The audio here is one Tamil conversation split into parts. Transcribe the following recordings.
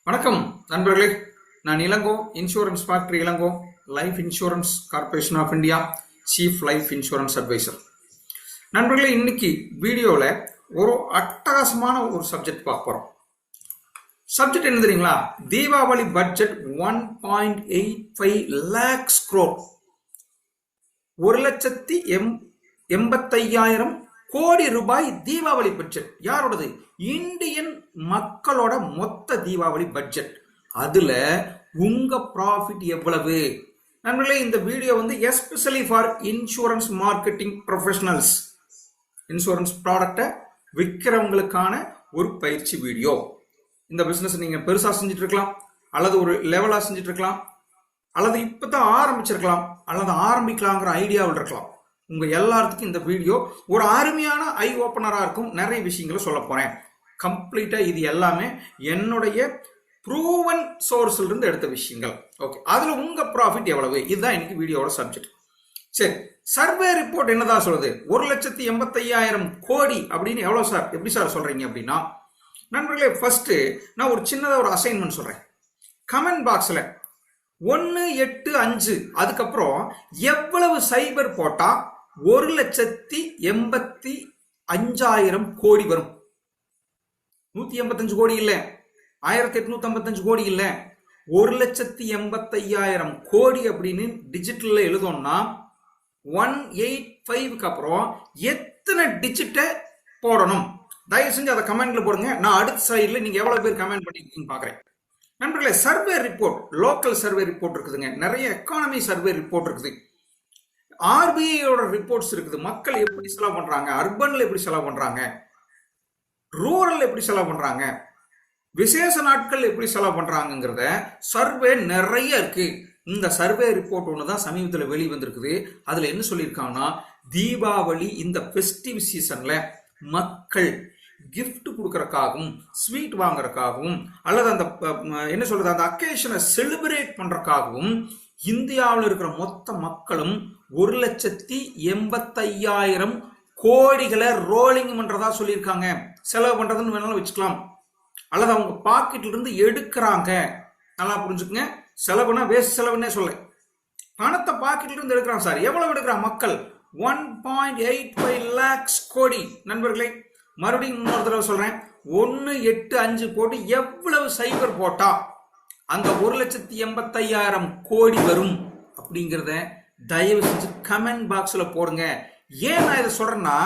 வணக்கம் நண்பர்களே, நான் Ilango, insurance factory Ilango, life insurance corporation of India chief life insurance advisor. நண்பர்களே, இன்னைக்கு வீடியோவில் ஒரு அட்டகாசமான ஒரு சப்ஜெக்ட் பார்க்க போகிறோம். சப்ஜெக்ட் என்ன தெரியுங்களா? தீபாவளி பட்ஜெட் 1.85 lakhs crore, 1,85,000 கோடி ரூபாய் தீபாவளி பட்ஜெட். யாரோடது? இந்தியன் மக்களோட மொத்த தீபாவளி பட்ஜெட். அதுல உங்க ப்ராஃபிட் எவ்வளவு? நண்பர்களே, இந்த video especially for insurance marketing professionals, insurance ப்ராடக்டை விற்கிறவங்களுக்கான ஒரு பயிற்சி வீடியோ. இந்த பிசினஸ் நீங்க பெருசா செஞ்சுட்டு இருக்கலாம், அல்லது ஒரு லெவலா செஞ்சுட்டு இருக்கலாம், அல்லது இப்பதான் ஆரம்பிச்சிருக்கலாம், அல்லது ஆரம்பிக்கலாங்கிற ஐடியாவில் இருக்கலாம். உங்க எல்லாத்துக்கும் இந்த வீடியோ ஒரு அருமையான ஐ ஓப்பனரா இருக்கும். நிறைய விஷயங்களை சொல்ல போறேன். கம்ப்ளீட்டா இது எல்லாமே என்னுடைய ப்ரூவன் சோர்ஸ்ல இருந்து எடுத்த விஷயங்கள். ஓகே, அதுல உங்க ப்ராஃபிட் எவ்வளவு? இதுதான் இன்னைக்கு வீடியோட சப்ஜெக்ட். சரி, சர்வே ரிப்போர்ட் என்னதான் சொல்லுது? 1,85,000 கோடி அப்படின்னு எவ்வளவு சார், எப்படி சார் சொல்றீங்க அப்படின்னா, நண்பர்களே, ஃபர்ஸ்ட் நான் ஒரு சின்னதா ஒரு அசைன்மெண்ட் சொல்றேன். கமெண்ட் பாக்ஸ்ல 185 அதுக்கப்புறம் எவ்வளவு சைபர் போட்டா 1,85,000 கோடி வரும்? 185 கோடி இல்ல, 1855 கோடி இல்ல, 1,85,000 கோடி அப்படின்னு டிஜிட்டல்ல எழுதணும்னா 185க்கு அப்புறம் எத்தனை டிஜிட்டை போடணும்? தயவு செஞ்சு அதை கமெண்ட்ல போடுங்க. நான் அடுத்த சைட்ல நீங்க எவ்வளவு பேர் கமெண்ட் பண்ணிருக்கீங்க பாக்குறேன். நண்பர்களே, survey report, local survey report இருக்குதுங்க, நிறைய எக்கானமி சர்வே ரிப்போர்ட் இருக்குது, ஆர்பிஐயோட ரிப்போர்ட்ஸ் இருக்குது. மக்கள் எப்படி செலவு பண்றாங்க, அர்பன்ல எப்படி செலவு பண்றாங்க, ரூரல் எப்படி செலவு பண்றாங்க, விசேஷ நாட்கள் எப்படி செலவு பண்றாங்கிறத சர்வே நிறைய இருக்கு. இந்த சர்வே ரிப்போர்ட் ஒண்ணுதான் சமீபத்தில் வெளி வந்திருக்குது. அதுல என்ன சொல்லியிருக்காங்கன்னா, தீபாவளி இந்த ஃபெஸ்டிவ் சீசன்ல மக்கள் கிஃப்ட் கொடுக்கறதுக்காகவும், ஸ்வீட் வாங்குறதுக்காகவும், அல்லது அந்த என்ன சொல்றது, அந்த அக்கேஷனை செலிப்ரேட் பண்றதுக்காகவும் இந்தியாவில் இருக்கிற மொத்த மக்களும் 1,85,000 கோடிகளை ரோலிங் பண்றதா சொல்லியிருக்காங்க. செலவு பண்றதுன்னு வேணாலும் வச்சுக்கலாம், அல்லது அவங்க பாக்கெட்ல இருந்து எடுக்கிறாங்க. நல்லா புரிஞ்சுக்குங்க, செலவுனா வேஸ்ட் செலவுன்னே சொல்ல, பணத்தை பாக்கெட்ல இருந்து எடுக்கிறாங்க. சார், எவ்வளவு எடுக்கிறாங்க மக்கள்? 1.85 lakhs கோடி. நண்பர்களே, மறுபடியும் இன்னொரு தடவை சொல்றேன், 185 போட்டு எவ்வளவு சைபர் போட்டா அந்த 1,85,000 கோடி வரும் அப்படிங்கிறத தயவு செஞ்சு கமெண்ட் பாக்ஸ்ல போடுங்க. ஏன் நான் இதை சொல்றேன்னா,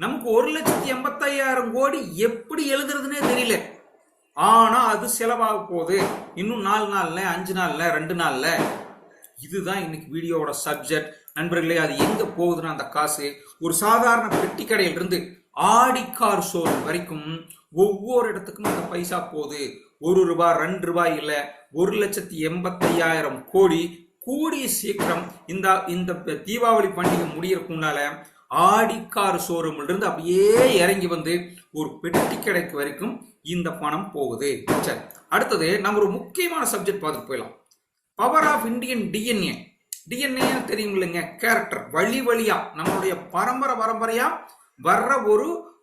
நமக்கு 1,85,000 கோடி எப்படி எழுதுறதுன்னே தெரியல. ஆனா அது செலவாக போகுது இன்னும் 4 நாள்ல, 5 நாள்ல, 2 நாள்ல. இதுதான் இன்னைக்கு வீடியோவோட சப்ஜெக்ட். நண்பர்களே, அது எங்க போகுதுன்னா, அந்த காசு ஒரு சாதாரண பெட்டி கடையில இருந்து ஆடிக்கார் ஷோரூம் வரைக்கும் ஒவ்வொரு இடத்துக்கும் அந்த பைசா போகுது. 1 ரூபாய் 2 ரூபாய் இல்ல, 1,85,000 கோடி. கூடிய சீக்கிரம் இந்த தீபாவளி பண்டிகை முடியறதுக்குனால ஆடிக்கார் ஷோரூம்ல இருந்து அப்படியே இறங்கி வந்து ஒரு பெட்டி கடைக்கு வரைக்கும் இந்த பணம் போகுது. சரி, அடுத்தது நம்ம ஒரு முக்கியமான சப்ஜெக்ட் பார்த்துட்டு போயிடலாம். Power of Indian DNA. DNA தெரியும் இல்லைங்க, கேரக்டர். வழி வழியா நம்மளுடைய பரம்பரையா வர்ற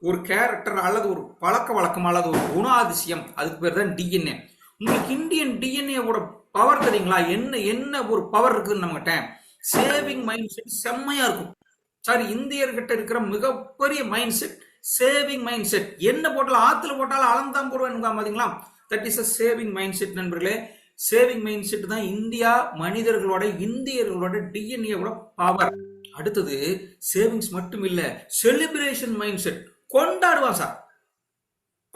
ஒரு கேரக்டர், அல்லது ஒரு பழக்க வழக்கம், அல்லது ஒரு குணாதிசயம், அதுக்கு பேர் தான் டிஎன்ஏ. உங்களுக்கு இந்தியன் டிஎன்ஏவோட பவர் தெரியுங்களா? என்ன ஒரு பவர் இருக்குன்னு நம்மகிட்ட. சேவிங் மைண்ட் செட் செம்மையா இருக்கும். சாரி, இந்தியர்கிட்ட இருக்கிற மிகப்பெரிய mind set saving mind set. என்ன போட்டாலும், ஆத்துல போட்டாலும் அளந்தான் போடுவேன் பாத்தீங்களா? That is a saving mind set. நண்பர்களே, சேவிங் மைண்ட் செட் தான் இந்தியர்களோட டிஎன்ஏவோட பவர். அடுத்தது சேவிங்ஸ் மட்டும் இல்ல, செலிப்ரேஷன் மைண்ட் செட். கொண்டாடுவான் சார்,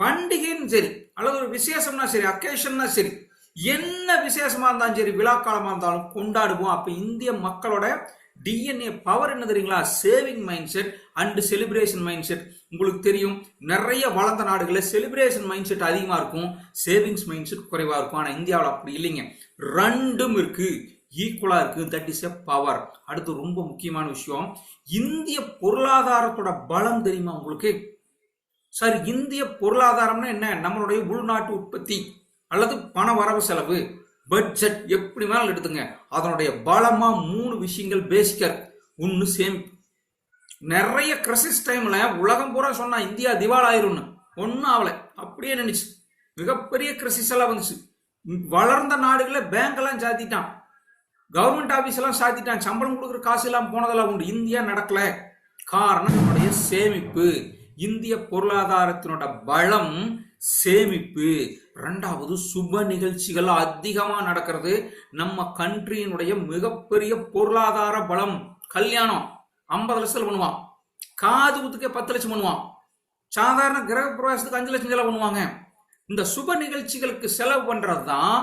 பண்டிகைன்னு சரி, அல்லது ஒரு விசேஷம்னா சரி, அக்கேஷன்னா சரி, என்ன விசேஷமா இருந்தாலும் சரி, விழா காலமா இருந்தாலும் கொண்டாடுவோம். அப்ப இந்திய மக்களோட டிஎன்ஏ பவர் என்ன தெரியுங்களா? Saving mind set and celebration mind set. உங்களுக்கு தெரியும், நிறைய வளர்ந்த நாடுகளில் செலிப்ரேஷன் மைண்ட் செட் அதிகமா இருக்கும், சேவிங்ஸ் மைண்ட் செட் குறைவா இருக்கும். ஆனா இந்தியாவில் அப்படி இல்லைங்க, ரெண்டும் இருக்கு, ஈக்குவலா இருக்கு. That is a power. அடுத்து ரொம்ப முக்கியமான விஷயம், இந்திய பொருளாதாரத்தோட பலம் தெரியுமா உங்களுக்கு? சார், இந்திய பொருளாதாரம்னா என்ன? நம்மளுடைய உள்நாட்டு உற்பத்தி அல்லது பண வரவு செலவு, பட்ஜெட், எப்படி வேணாலும் எடுத்துங்க. அதனுடைய பலமா 3 விஷயங்கள் பேசிக்கா. ஒன்னு சேமிப்பு. நிறைய கிரைசிஸ் டைம்ல உலகம் பூரா சொன்னா இந்தியா திவால் ஆயிரும்னு, ஒன்னும் ஆகல, அப்படியே நினைச்சு மிகப்பெரிய கிரைசிஸ் எல்லாம் வந்துச்சு. வளர்ந்த நாடுகளில் பேங்க் எல்லாம் சாத்திட்டான், கவர்மெண்ட் ஆபீஸ் எல்லாம் சாத்திட்டான், சம்பளம் கொடுக்குற காசு எல்லாம் போனதெல்லாம் உண்டு. இந்தியா நடக்கல. காரணம் நம்முடைய சேமிப்பு. இந்திய பொருளாதாரத்தினோட பலம் சேமிப்பு. ரெண்டாவது, சுப நிகழ்ச்சிகள் அதிகமா நடக்கிறது. நம்ம கண்ட்ரியினுடைய மிகப்பெரிய பொருளாதார பலம். கல்யாணம் 50 லட்சம் பண்ணுவான், காது குத்துக்கே 10 லட்சம் பண்ணுவான், சாதாரண கிரக பிரவேசத்துக்கு 5 லட்சம் செலவு பண்ணுவாங்க. இந்த சுப நிகழ்ச்சிகளுக்கு செலவு பண்றதுதான்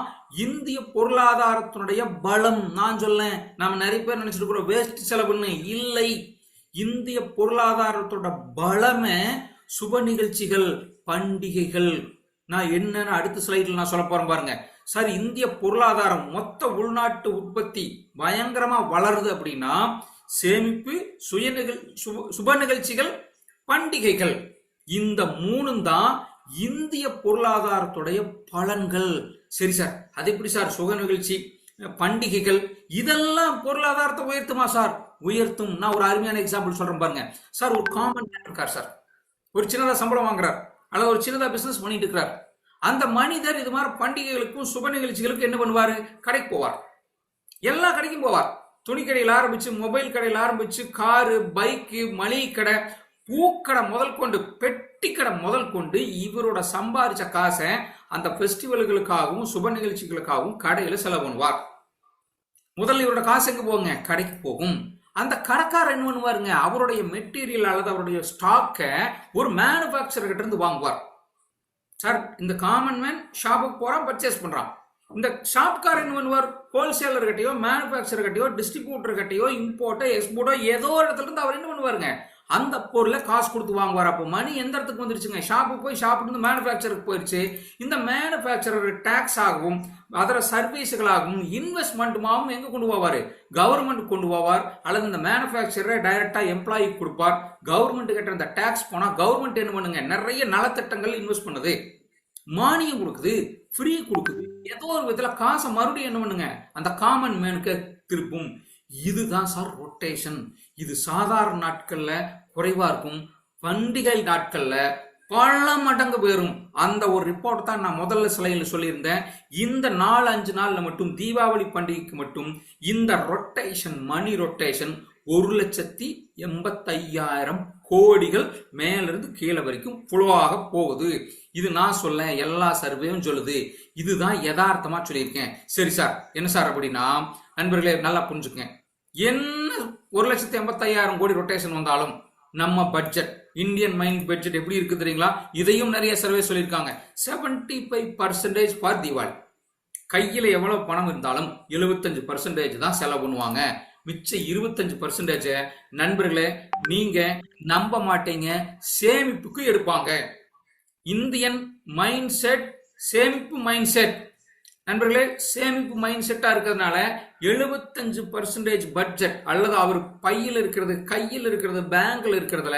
இந்திய பொருளாதாரத்தினுடைய பலம். நான் சொல்லேன், நாம நிறைய பேர் நினைச்சிட்டு இருக்கிறோம் வேஸ்ட் செலவுன்னு. இல்லை, இந்திய பொருளாதாரத்தோட பலமே சுப நிகழ்ச்சிகள், பண்டிகைகள். நான் என்னன்னு அடுத்த ஸ்லைடில் நான் சொல்ல போறேன் பாருங்க. சார், இந்திய பொருளாதாரம் மொத்த உள்நாட்டு உற்பத்தி பயங்கரமா வளருது அப்படின்னா சேமிப்பு, சுப நிகழ்ச்சிகள், பண்டிகைகள், இந்த மூணும் தான் இந்திய பொருளாதாரத்துடைய பலன்கள். சரி சார், அது எப்படி சார் சுப நிகழ்ச்சி, பண்டிகைகள் இதெல்லாம் பொருளாதாரத்தை உயர்த்துமா சார்? உயர்த்தும். நான் ஒரு அருமையான எக்ஸாம்பிள் சொல்றேன் பாருங்க. சார், ஒரு காமன் மேன் இருக்கார் சார், ஒரு சின்னதா சம்பளம் வாங்குறார் அல்லது ஒரு சின்னதா பிசினஸ் பண்ணிட்டு இருக்கிறார். அந்த மனிதர் இது மாதிரி பண்டிகைகளுக்கும் சுப நிகழ்ச்சிகளுக்கும் என்ன பண்ணுவாரு? கடைக்கு போவார், எல்லா கடைக்கும் போவார். துணி கடையில் ஆரம்பிச்சு, மொபைல் கடையில் ஆரம்பிச்சு, காரு, பைக்கு, மளிகை கடை, பூக்கடை முதல் கொண்டு, பெட்டி கடை முதல் கொண்டு இவரோட சம்பாதிச்ச காசை அந்த பெஸ்டிவல்களுக்காகவும் சுப நிகழ்ச்சிகளுக்காகவும் கடையில செலவு பண்ணுவார். முதல்ல இவரோட காசு எங்க போங்க? கடைக்கு போகும். அந்த கடைக்காரர் என்ன பண்ணுவாருங்க? அவருடைய மெட்டீரியல் அல்லது அவருடைய ஸ்டாக்கை ஒரு மேனுபேக்சர் கிட்ட இருந்து வாங்குவார். சார், இந்த காமன் மேன் ஷாப்புக்கு போறான், பர்ச்சேஸ் பண்றான். இந்த ஷாப்காரர் என்ன பண்ணுவார்? ஹோல்சேலர் கிட்டையோ, மேனுபேக்சர் கிட்டையோ, டிஸ்ட்ரிபியூட்டர் கிட்டையோ, இம்போர்ட்டோ, எக்ஸ்போர்ட்டோ ஏதோ ஒரு இடத்துல இருந்து அவர் என்ன பண்ணுவாருங்க? அந்த பொருளை காசு கொடுத்து வாங்குவார். அப்போ மணி எந்த இடத்துக்கு வந்துருச்சுங்க? ஷாப்புக்கு போய் ஷாப்புக்கு மேனுபேக்சருக்கு போயிடுச்சு. இந்த மேனுபேக்சரர் டாக்ஸ் ஆகவும் அதர சர்வீஸுகளாகவும் இன்வெஸ்ட்மெண்ட்டுமாகவும் எங்க கொண்டு போவார்? கவர்மெண்ட் கொண்டு போவார். அல்லது இந்த மேனுபேக்சரை டைரக்டா எம்ப்ளாயி கொடுப்பார். கவர்மெண்ட் கிட்ட இந்த டாக்ஸ் போனா கவர்மெண்ட் என்ன பண்ணுங்க? நிறைய நலத்திட்டங்கள் இன்வெஸ்ட் பண்ணுது, மானியம் கொடுக்குது, ஃப்ரீ கொடுக்குது. ஏதோ ஒரு விதத்துல காசை மறுபடியும் என்ன பண்ணுங்க? அந்த காமன் மேனுக்கு திருப்பும். இதுதான் சார் ரொட்டேஷன். இது சாதாரண நாட்கள்ல குறைவா இருக்கும், பண்டிகை நாட்கள்ல பல மடங்கு போயிரும். அந்த ஒரு ரிப்போர்ட் தான் நான் முதல்ல ஸ்லைடில் சொல்லியிருந்தேன். இந்த 4-5 நாள்ல மட்டும், தீபாவளி பண்டிகைக்கு மட்டும் இந்த ரொட்டேஷன், மணி ரொட்டேஷன் 1,85,000 கோடிகள் மேலிருந்து கீழே வரைக்கும் புழுவாக போகுது. இது நான் சொல்ல, எல்லா சர்வேயும் சொல்லுது. இதுதான் யதார்த்தமா சொல்லியிருக்கேன். சரி சார், என்ன சார் அப்படின்னா, நண்பர்களே நல்லா புரிஞ்சுக்கங்க. என்ன 1,85,000 கோடி ரொட்டேஷன் வந்தாலும் நம்ம பட்ஜெட், இந்தியன் மைண்ட் பட்ஜெட் எப்படி இருக்கு தெரியுங்களா? இதையும் நிறைய சர்வே சொல்லியிருக்காங்க. 75% ஃபார் தீபாவளி. கையில எவ்வளவு பணம் இருந்தாலும் 75% தான் செலவு பண்ணுவாங்க. மிச்ச 25% நண்பர்களே நீங்க நம்ப மாட்டீங்க, சேமிப்புக்கு எடுப்பாங்க. இந்தியன் மைண்ட் செட், சேமிப்பு மைண்ட் செட். நண்பர்களே, சேமிப்பு மைண்ட் செட்டா இருக்கிறதுனால 75% பட்ஜெட் அல்லது அவர் பையில் இருக்கிறது, கையில் இருக்கிறது, பேங்க்ல இருக்கிறதுல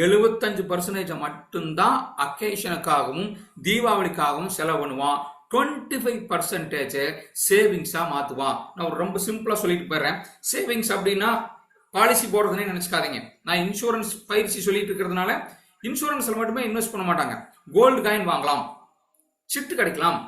75% மட்டும்தான் அக்கேஷனுக்காகவும் தீபாவளிக்காகவும் செலவு பண்ணுவான். 25% சேவிங்ஸா மாத்துவான். நான் ரொம்ப சிம்பிளா சொல்லிட்டு போறேன். சேவிங்ஸ் அப்படின்னா பாலிசி போடுறதுனே நினைச்சுக்காதீங்க. நான் இன்சூரன்ஸ் பயிற்சி சொல்லிட்டு இருக்கிறதுனால இன்சூரன்ஸ்ல மட்டுமே இன்வெஸ்ட் பண்ண மாட்டாங்க. கோல்டு காயின் வாங்கலாம், சிட்டு கிடைக்கலாம்,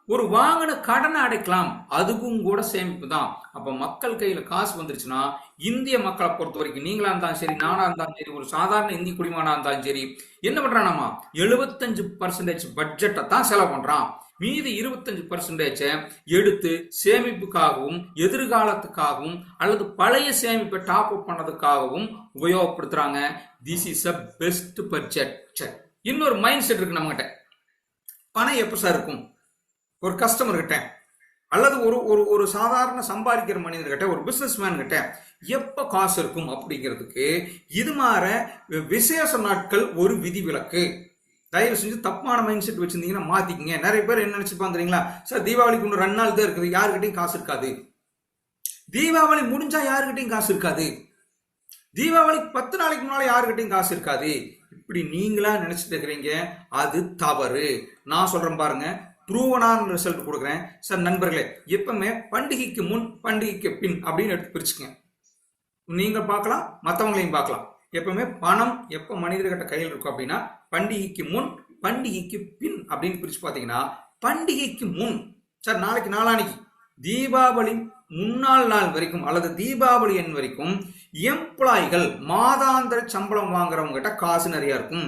ஒரு வாங்கின கடனை அடைக்கலாம், அதுக்கும் கூட சேமிப்பு தான். அப்ப மக்கள் கையில காசு வந்துருச்சுன்னா, இந்திய மக்களை பொறுத்த வரைக்கும் நீங்களா இருந்தாலும் சரி, நானா இருந்தாலும் சரி, ஒரு சாதாரண இந்திய குடிமகனா இருந்தாலும் சரி, என்ன பண்றானாமா? 75% பட்ஜெட்டை தான் செலவு பண்றான். மீதி 25% எடுத்து சேமிப்புக்காகவும் எதிர்காலத்துக்காகவும் அல்லது பழைய சேமிப்பை டாப் அப் பண்ணதுக்காகவும் உபயோகப்படுத்துறாங்க. This is a best budget. இன்னொரு மைண்ட் செட் இருக்கு நம்ம கிட்ட. பணம் எப்ப சார் இருக்கும்? ஒரு கஸ்டமர் கிட்ட அல்லது ஒரு சாதாரண சம்பாதிக்கிற மனிதர்கிட்ட, ஒரு பிசினஸ் மேன் கிட்ட எப்ப காசு இருக்கும் அப்படிங்கிறதுக்கு இது மாதிரி விசேஷ நாட்கள் ஒரு விதிவிலக்கு. தயவு செஞ்சு தப்பான மைண்ட் செட் வச்சிருந்தீங்கன்னா மாத்திக்கங்க. நிறைய பேர் என்ன நினைச்சுப்பாங்க தெரியுங்களா? சார், தீபாவளிக்கு இன்னும் 2 நாள் தான் இருக்குது, யாருக்கிட்டையும் காசு இருக்காது. தீபாவளி முடிஞ்சா யாருக்கிட்டையும் காசு இருக்காது. தீபாவளிக்கு 10 நாளைக்கு முன்னால யாருக்கிட்டையும் காசு இருக்காது. இப்படி நீங்களா நினைச்சிட்டு இருக்கிறீங்க, அது தவறு. நான் சொல்றேன் பாருங்க, ப்ரூவனான ரிசல்ட் கொடுக்குறேன். சார் நண்பர்களே, எப்பவுமே பண்டிகைக்கு முன், பண்டிகைக்கு பின் அப்படின்னு எடுத்து பிரிச்சுக்கங்க. நீங்க பார்க்கலாம், மற்றவங்களையும் பார்க்கலாம். எப்பவுமே பணம் எப்ப மனிதர்கிட்ட கையில் இருக்கும் அப்படின்னா பண்டிகைக்கு முன், பண்டிகைக்கு பின் அப்படின்னு பிரிச்சு பார்த்தீங்கன்னா, பண்டிகைக்கு முன் சார் நாளைக்கு நாளானிக்கு தீபாவளி முன்னாள் நாள் வரைக்கும் அல்லது தீபாவளி எண் வரைக்கும் எம்ப்ளாய்கள் மாதாந்திர சம்பளம் வாங்குறவங்க கிட்ட காசு நிறைய இருக்கும்.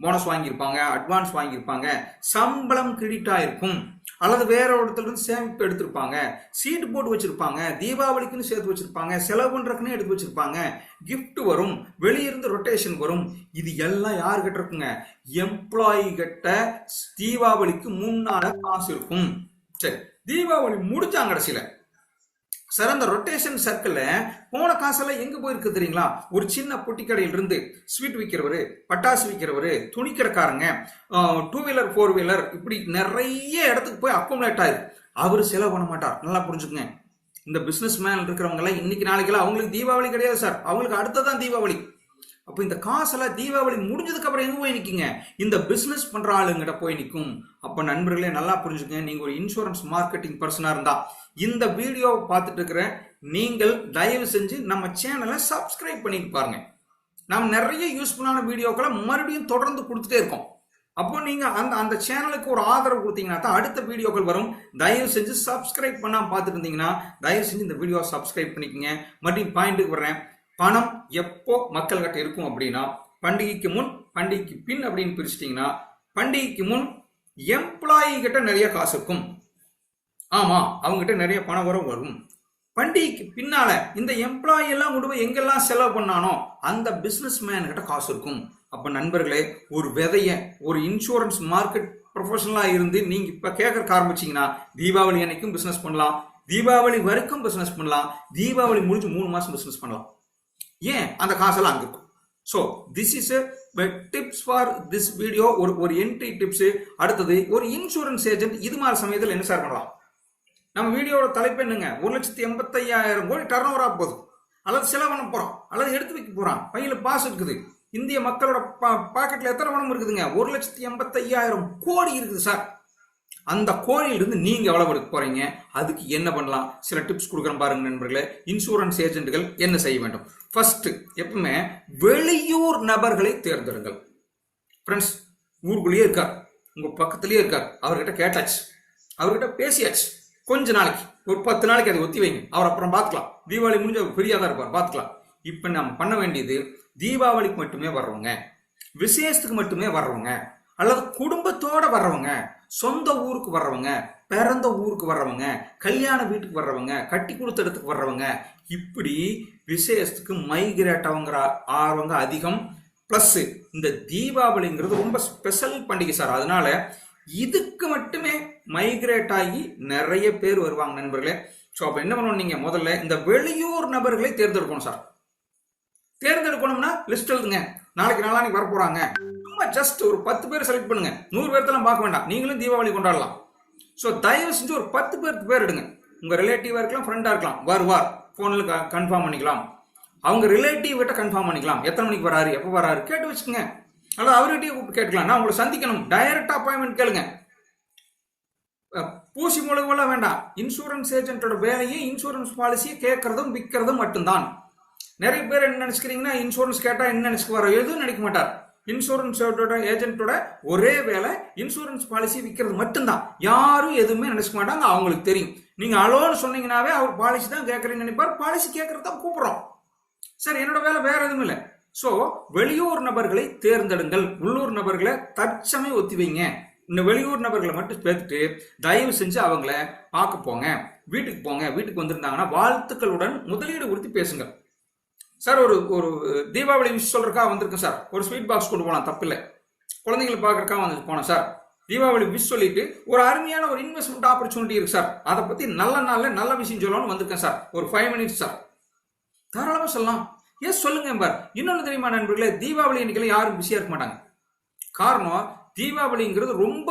போனஸ் வாங்கியிருப்பாங்க, அட்வான்ஸ் வாங்கியிருப்பாங்க, சம்பளம் கிரெடிட் ஆயிருக்கும், அல்லது வேற இடத்துல இருந்து சேமிப்பு எடுத்திருப்பாங்க, சீட்டு போட்டு வச்சிருப்பாங்க, தீபாவளிக்குன்னு சேர்த்து வச்சிருப்பாங்க, செலவு பண்றதுக்குன்னு எடுத்து வச்சிருப்பாங்க, கிஃப்ட் வரும், வெளியிருந்து ரொட்டேஷன் வரும். இது எல்லாம் யாரு கிட்ட இருக்குங்க? எம்ப்ளாயி கிட்ட தீபாவளிக்கு முன்னால காசு இருக்கும். சரி, தீபாவளி முடிச்சாங்க கடைசியில சார் அந்த ரொட்டேஷன் சர்க்கிள் போன காசெல்லாம் எங்க போயிருக்கு தெரியுங்களா? ஒரு சின்ன பொட்டி கடையில இருந்து ஸ்வீட் விற்கிறவரு, பட்டாசு விற்கிறவரு, துணிக்கடைக்காரங்க, 2 வீலர் 4 வீலர் இப்படி நிறைய இடத்துக்கு போய் அக்குமுலேட் ஆயிருக்கு. அவரு செலவு பண்ண மாட்டார். நல்லா புரிஞ்சுக்குங்க. இந்த பிசினஸ் மேன் இருக்கிறவங்க எல்லாம் இன்னைக்கு நாளைக்கெல்லாம் அவங்களுக்கு தீபாவளி கிடையாது சார், அவங்களுக்கு அடுத்ததான் தீபாவளி. அப்போ இந்த காசெல்லாம் தீபாவளி முடிஞ்சதுக்கு அப்புறம் எங்க போய் நிற்குங்க? இந்த பிசினஸ் பண்ற ஆளுங்கிட்ட போய் நிற்கும். அப்ப நண்பர்களே நல்லா புரிஞ்சுக்கங்க, நீங்க ஒரு இன்சூரன்ஸ் மார்க்கெட்டிங் பர்சனா இருந்தா இந்த வீடியோவை பார்த்துட்டு இருக்கிற நீங்கள் தயவு செஞ்சு நம்ம சேனலை சப்ஸ்கிரைப் பண்ணிட்டு பாருங்க. நாம் நிறைய யூஸ்ஃபுல்லான வீடியோக்களை மறுபடியும் தொடர்ந்து கொடுத்துட்டே இருக்கோம். அப்போ நீங்க அந்த சேனலுக்கு ஒரு ஆதரவு கொடுத்தீங்கன்னா தான் அடுத்த வீடியோக்கள் வரும். தயவு செஞ்சு சப்ஸ்கிரைப் பண்ணாம பார்த்துட்டு இருந்தீங்கன்னா தயவு செஞ்சு இந்த வீடியோவை சப்ஸ்கிரைப் பண்ணிக்கங்க. மறுபடியும் பாயிண்ட்டுக்கு வர்றேன். பணம் எப்போ மக்கள்கிட்ட இருக்கும் அப்படின்னா பண்டிகைக்கு முன், பண்டிகைக்கு பின் அப்படின்னு பிரிச்சிட்டீங்கன்னா பண்டிகைக்கு முன் எம்ப்ளாயி கிட்ட நிறைய காசு இருக்கும். ஆமா, அவங்க கிட்ட நிறைய பணம் வரும். பண்டிகைக்கு பின்னால இந்த எம்ப்ளாயி எல்லாம் கொண்டு போய் எங்கெல்லாம் செலவு பண்ணானோ அந்த பிசினஸ் மேன் கிட்ட காசு இருக்கும். அப்ப நண்பர்களே, ஒரு விதைய ஒரு இன்சூரன்ஸ் மார்க்கெட் ப்ரொஃபஷனலா இருந்து நீங்க இப்ப கேட்கறக்க ஆரம்பிச்சீங்கன்னா தீபாவளி அன்னைக்கும் பிசினஸ் பண்ணலாம், தீபாவளி வரைக்கும் பிசினஸ் பண்ணலாம், தீபாவளி முடிஞ்சு 3 மாசம் பிசினஸ் பண்ணலாம். ஏன்? அந்த காசெல்லாம் அங்க இருக்கும். So this is tips for this video. ஒரு என்ட்ரி டிப்ஸ். அடுத்தது, ஒரு இன்சூரன்ஸ் ஏஜென்ட் இது மாதிரி சமயத்தில் என்ன சார் பண்ணலாம்? நம்ம வீடியோட தலைப்பு என்னங்க? 1,85,000 கோடி டர்ன் ஓவர் ஆக போகுது, அல்லது செலவு பண்ண போறோம், அல்லது எடுத்து வைக்க போறோம், பையில பாஸ் இருக்குது. இந்திய மக்களோட பாக்கெட்ல எத்தனை பணம் இருக்குதுங்க? 1,85,000 கோடி இருக்குது சார். அந்த கோடியிலிருந்து நீங்க எவ்வளவு எடுக்க போறீங்க? அதுக்கு என்ன பண்ணலாம்? சில டிப்ஸ் கொடுக்குறேன் பாருங்க நண்பர்களே. இன்சூரன்ஸ் ஏஜென்ட்கள் என்ன செய்ய வேண்டும்? ஃபர்ஸ்ட், எப்பவுமே வெளியூர் நபர்களை தேர்ந்தெடுங்கள். ஃப்ரெண்ட்ஸ், ஊருக்குள்ளேயே இருக்கார், உங்க பக்கத்திலேயே இருக்கார், அவர்கிட்ட கேட்டாச்சு, அவர்கிட்ட பேசியாச்சு. கொஞ்ச நாளைக்கு, ஒரு 10 நாளைக்கு அதை ஒத்தி வைங்க. அவர் அப்புறம் பார்த்துக்கலாம். தீபாவளி முடிஞ்ச ஃப்ரீயா தான் இருப்பார், பார்த்துக்கலாம். இப்ப நம்ம பண்ண வேண்டியது, தீபாவளிக்கு மட்டுமே வர்றவங்க, விசேஷத்துக்கு மட்டுமே வர்றவங்க, அல்லது குடும்பத்தோட வர்றவங்க, சொந்த ஊருக்கு வர்றவங்க, பிறந்த ஊருக்கு வர்றவங்க, கல்யாண வீட்டுக்கு வர்றவங்க, கட்டி கொடுத்த இடத்துக்கு வர்றவங்க, இப்படி விசேஷத்துக்கு மைக்ரேட் ஆகிறவங்க அதிகம். பிளஸ் இந்த தீபாவளிங்கிறது ரொம்ப ஸ்பெஷல் பண்டிகை சார். அதனால இதுக்கு மட்டுமே மைக்ரேட் ஆகி நிறைய பேர் வருவாங்க நண்பர்களே. ஸோ அப்போ என்ன பண்ணணும்? நீங்க முதல்ல இந்த வெளியூர் நபர்களை தேர்ந்தெடுக்கணும் சார். தேர்ந்தெடுக்கணும்னா லிஸ்ட் எழுதுங்க. நாளைக்கு நாளானிக்கு வர போறாங்க, சும்மா ஜஸ்ட் ஒரு 10 பேர் செலக்ட் பண்ணுங்க. 100 பேர்த்தெல்லாம் பார்க்க வேண்டாம், நீங்களும் தீபாவளி கொண்டாடலாம். ஸோ தயவு செஞ்சு ஒரு 10 பேர் எடுங்க. உங்க ரிலேட்டிவா இருக்கலாம், ஃப்ரெண்டா இருக்கலாம், வருவார், போன்ல கன்ஃபார்ம் பண்ணிக்கலாம். அவங்க ரிலேட்டிவ் கிட்ட கன்ஃபார்ம் பண்ணிக்கலாம். எத்தனை மணிக்கு வராரு, எப்போ வராரு கேட்டு வச்சுக்கோங்க. அல்லது அவர்கிட்டயே கூப்பிட்டு கேட்கலாம். நான் உங்களை சந்திக்கணும், டைரக்டா அப்பாயின்மெண்ட் கேளுங்க. பூசி முழுகலாம் வேண்டாம். இன்சூரன்ஸ் ஏஜென்ட்டோட வேலையே இன்சூரன்ஸ் பாலிசியை கேட்கறதும் விற்கிறதும் மட்டும்தான். நிறைய பேர் என்ன நினைச்சுக்கிறீங்கன்னா, இன்சூரன்ஸ் கேட்டா என்ன நினைச்சுக்குவாரோ, எதுவும் நினைக்க மாட்டார். இன்சூரன்ஸ் ஏஜென்ட்டோட ஒரே வேலை இன்சூரன்ஸ் பாலிசி விற்கிறது மட்டும்தான். யாரும் எதுவுமே நினைச்சுக்க மாட்டாங்க, அவங்களுக்கு தெரியும். நீங்க அலோன்னு சொன்னீங்கன்னாவே அவர் பாலிசி தான் கேட்கறீங்கன்னு நினைப்பார். பாலிசி கேட்கறது தான் கூப்பிடுறோம் சார். என்னோட வேலை வேற எதுவும் இல்லை. சோ வெளியூர் நபர்களை தேர்ந்தெடுங்கள். உள்ளூர் நபர்களை தற்சமயம் ஒத்தி வைங்க. இந்த வெளியூர் நபர்களை மட்டும் சேர்த்துட்டு தயவு செஞ்சு அவங்கள பார்க்க போங்க, வீட்டுக்கு போங்க. வீட்டுக்கு வந்திருந்தாங்கன்னா வாழ்த்துக்களுடன் முதலீடு கொடுத்து பேசுங்க. சார் ஒரு தீபாவளி விஷ் சொல்றதுக்காக வந்திருக்கேன் சார், ஒரு ஸ்வீட் பாக்ஸ் கொண்டு போகலாம், தப்பில்லை. குழந்தைங்களை பார்க்கறதுக்காக வந்து போனோம் சார், தீபாவளி விஷ் சொல்லிட்டு ஒரு அருமையான ஒரு இன்வெஸ்ட்மெண்ட் ஆப்பர்ச்சுனிட்டி இருக்கு சார், அதை பத்தி நல்ல நாள்ல நல்ல விஷயம் சொல்லணும்னு வந்திருக்கேன் சார், ஒரு 5 மினிட்ஸ் சார், தாராளமா சொல்லலாம். ஏன் சொல்லுங்க பார். இன்னொன்னு தெரியுமா நண்பர்களே, தீபாவளி அன்னைக்கு யாரும் பிஸியா இருக்க மாட்டாங்க. காரணம், தீபாவளிங்கிறது ரொம்ப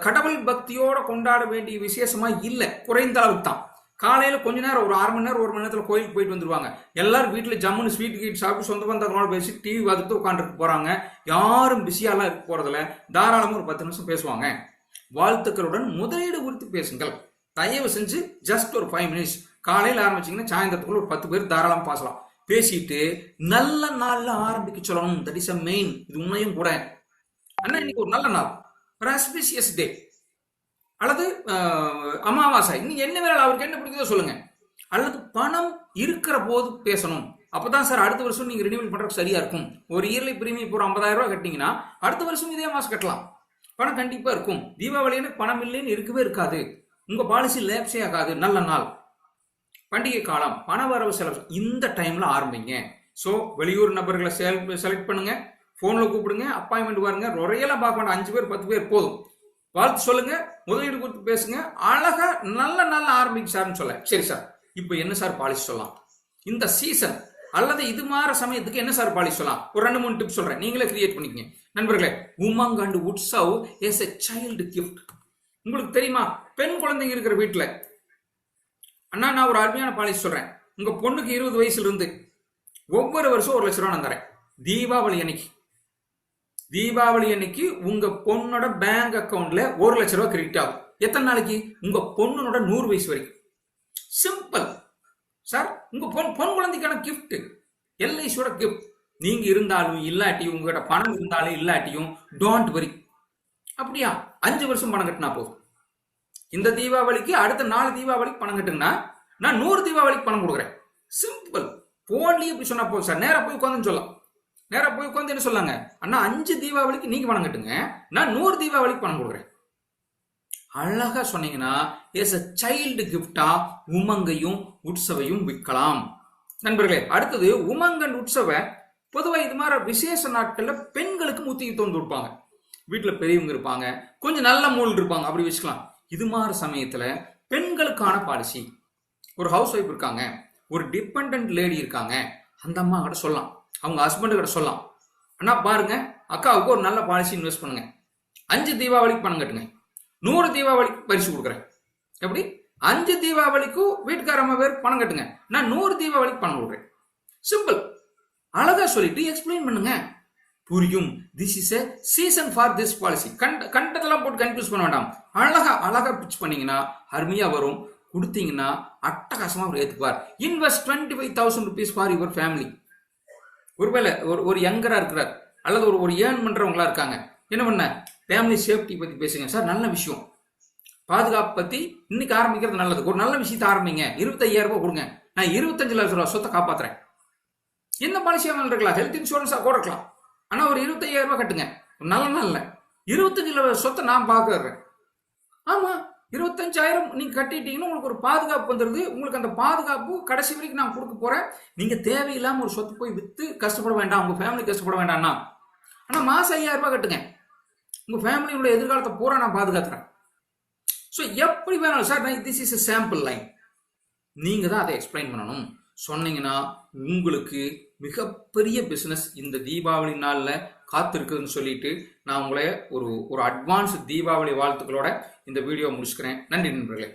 கடவுள் பக்தியோட கொண்டாட வேண்டிய விசேஷமா இல்லை, குறைந்த அளவுக்கு தான். காலையில கொஞ்ச நேரம், ஒரு 6 மணி நேரம் 1 மணி நேரத்துல கோயிலுக்கு போயிட்டு வந்துருவாங்க. எல்லாரும் வீட்டுல ஜம்முன்னு ஸ்வீட் கீட் சாப்பிட்டு சொந்த பந்தங்களோட பேசி டிவி பார்த்துட்டு உட்காந்துட்டு போறாங்க. யாரும் பிஸியாலாம் இருக்க போறதில்ல. தாராளமா ஒரு 10 நிமிஷம் பேசுவாங்க. வாழ்த்துக்களுடன் முதலீடு குறித்து பேசுங்கள். தயவு செஞ்சு ஜஸ்ட் ஒரு 5 மினிட்ஸ் காலையில ஆரம்பிச்சீங்கன்னா சாயந்தரத்துக்குள்ள ஒரு 10 பேர் தாராளமா பேசலாம். பேசிட்டு நல்ல நாள்ல ஆரம்பிக்க சொல்லணும். That is a main. இது உண்மையும் கூட. அண்ணா இன்னைக்கு ஒரு நல்ல நாள், ஒரு ஆஸ்பிஷியஸ் டே. அல்லது அமாவாசை, நீங்க என்ன வேலை அவருக்கு என்ன பிடிக்குதோ சொல்லுங்க. அல்லது பணம் இருக்கிற போது பேசணும். அப்பதான் சார் அடுத்த வருஷம் நீங்க ரினிவல் பண்றதுக்கு சரியா இருக்கும். ஒரு இயர்லி பிரீமியம் இப்போ 50,000 ரூபாய் கட்டிங்கன்னா அடுத்த வருஷம் இதே மாசம் கட்டலாம். பணம் கண்டிப்பா இருக்கும். தீபாவளின்னு பணம் இல்லைன்னு இருக்கவே இருக்காது. உங்க பாலிசி லேப்ஸே ஆகாது. நல்ல நாள், பண்டிகை காலம், பண வரவு செலவு இந்த டைம்ல ஆரம்பிங்க. ஸோ வெளியூர் நபர்களை செலக்ட் பண்ணுங்க, போன்ல கூப்பிடுங்க, அப்பாயின்மெண்ட் வாருங்க. ரொறையெல்லாம் பார்க்க வேண்டாம், 5 பேர் 10 பேர் போதும். வாழ்த்து சொல்லுங்க, முதலீடு கொடுத்து பேசுங்க, அழகா நல்ல ஆரம்பிக்கு சார்னு சொல்ல. சரி சார், இப்போ என்ன சார் பாலிசி சொல்லலாம் இந்த சீசன் அல்லது இது மாதிரி சமயத்துக்கு? என்ன சார் பாலிசி சொல்லலாம்? ஒரு 2-3 டிப்ஸ் சொல்றேன், நீங்களே கிரியேட் பண்ணிக்கங்க. நண்பர்களே, Umang and Utsav is a child gift. உங்களுக்கு தெரியுமா, பெண் குழந்தைங்க இருக்கிற வீட்டுல அண்ணா நான் ஒரு அருமையான பாலிசி சொல்றேன். உங்க பொண்ணுக்கு 20 வயசுல இருந்து ஒவ்வொரு வருஷம் 1 லட்சம் ரூபாய் நான் தரேன். தீபாவளி அன்னைக்கு உங்க பொண்ணோட பேங்க் அக்கவுண்ட்ல 1 லட்சம் ரூபாய் கிரெடிட் ஆகும். எத்தனை நாளைக்கு? உங்க பொண்ணோட 100 வயசு வரைக்கும். Simple sir. உங்க பொன் குழந்தைக்கான கிஃப்ட், எல்ஐசியோட கிஃப்ட். நீங்க இருந்தாலும் இல்லாட்டியும், உங்ககிட்ட பணம் இருந்தாலும் இல்லாட்டியும் டோன்ட் வரி. அப்படியா? 5 வருஷம் பணம் கட்டினா போதும். இந்த தீபாவளிக்கு அடுத்த 4 தீபாவளிக்கு பணம் கட்டுங்கன்னா நான் 100 தீபாவளிக்கு பணம் கொடுக்குறேன். சிம்பிள். போன்லயே இப்படி சொன்னா போதும் சார். நேரா போய் உட்காந்து சொல்லலாம். நேரா போய் உட்காந்து என்ன சொல்லாங்க, அண்ணா 5 தீபாவளிக்கு நீங்க பணம் கட்டுங்க, நான் 100 தீபாவளிக்கு பணம் கொடுக்குறேன். அழகா சொன்னீங்கன்னா எஸ் அ சைல்டு கிஃப்டா உமங்கையும் உற்சவையும் விற்கலாம். நண்பர்களே, அடுத்தது உமங் அண்ட் உற்சவ பொதுவாக இது மாதிரி விசேஷ நாட்கள்ல பெண்களுக்கு முக்கியத்துவம் கொடுப்பாங்க. வீட்டுல பெரியவங்க இருப்பாங்க, கொஞ்சம் நல்ல மூல் இருப்பாங்க, அப்படி வச்சுக்கலாம். இது மாதிரி சமயத்துல பெண்களுக்கான பாலிசி, ஒரு ஹவுஸ் ஒய்ஃப் இருக்காங்க, ஒரு டிபெண்டன்ட் லேடி இருக்காங்க, அந்த அம்மா கிட்ட சொல்லலாம், அவங்க ஹஸ்பண்ட் கிட்ட சொல்லலாம், அண்ணா பாருங்க அக்காவுக்கு ஒரு நல்ல பாலிசி இன்வெஸ்ட் பண்ணுங்க, 5 தீபாவளிக்கு பணம் கட்டுங்க, 100 தீபாவளிக்கு பரிசு கொடுக்குறேன். எப்படி? 5 தீபாவளிக்கு வீட்டுக்காரம்மா பேர் பணம் கட்டுங்க, நான் 100 தீபாவளிக்கு பணம் கொடுக்குறேன். சிம்பிள். அழகா சொல்லிட்டு எக்ஸ்பிளைன் பண்ணுங்க, புரியும். This is a season for this policy. கண்டதெல்லாம் போட்டு கன்ஃபியூஸ் பண்ண வேண்டாம். அழகா பிச் பண்ணீங்கன்னா அருமையா வரும். கொடுத்தீங்கன்னா அட்டகாசமா அவர் ஏத்துக்குவார். Invest 25,000 rupees for your family. ஒருவேளை ஒரு யங்கரா இருக்கிறார் அல்லது ஒரு ஏர்ன் பண்றவங்களா இருக்காங்க, என்ன பண்ண ஃபேமிலி சேஃப்டி பத்தி பேசுங்க சார். நல்ல விஷயம், பாதுகாப்பு பத்தி இன்னைக்கு ஆரம்பிக்கிறது நல்லது. ஒரு நல்ல விஷயத்தை ஆரம்பிங்க. 25,000 ரூபாய் கொடுங்க, நான் 25 லட்சம் ரூபாய் சொத்தை காப்பாத்துறேன். என்ன பாலிசியா இருக்கலாம், ஹெல்த் இன்சூரன்ஸா கூட இருக்கலாம். ஆனா ஒரு 25,000 ரூபாய் கட்டுங்க. நல்ல நாள்ல 25 லட்சம் சொத்தை நான் பாக்குறேன். ஆமா, 25,000 நீங்க கட்டிட்டீங்கன்னா உங்களுக்கு ஒரு பாதுகாப்பு வந்துருது. உங்களுக்கு அந்த பாதுகாப்பு கடைசி வரைக்கும் நான் கொடுக்க போறேன். நீங்க தேவையில்லாம ஒரு சொத்து போய் வித்து கஷ்டப்பட வேண்டாம், உங்க ஃபேமிலி கஷ்டப்பட வேண்டாம்னா. ஆனா மாசம் 5,000 ரூபாய் கட்டுங்க, உங்க ஃபேமிலியோட எதிர்காலத்தை பூரா நான் பாதுகாத்துறேன். ஸோ எப்படி வேணாலும் sir, this is a sample line. நீங்க தான் அதை எக்ஸ்பிளைன் பண்ணணும். சொன்னீங்கன்னா உங்களுக்கு மிகப்பெரிய பிசினஸ் இந்த தீபாவளி நாள்ல காத்திருக்குதுன்னு சொல்லிட்டு நான் உங்களை ஒரு அட்வான்ஸ் தீபாவளி வாழ்த்துக்களோட இந்த வீடியோ முடிச்சுக்கிறேன். நன்றி நண்பர்களே.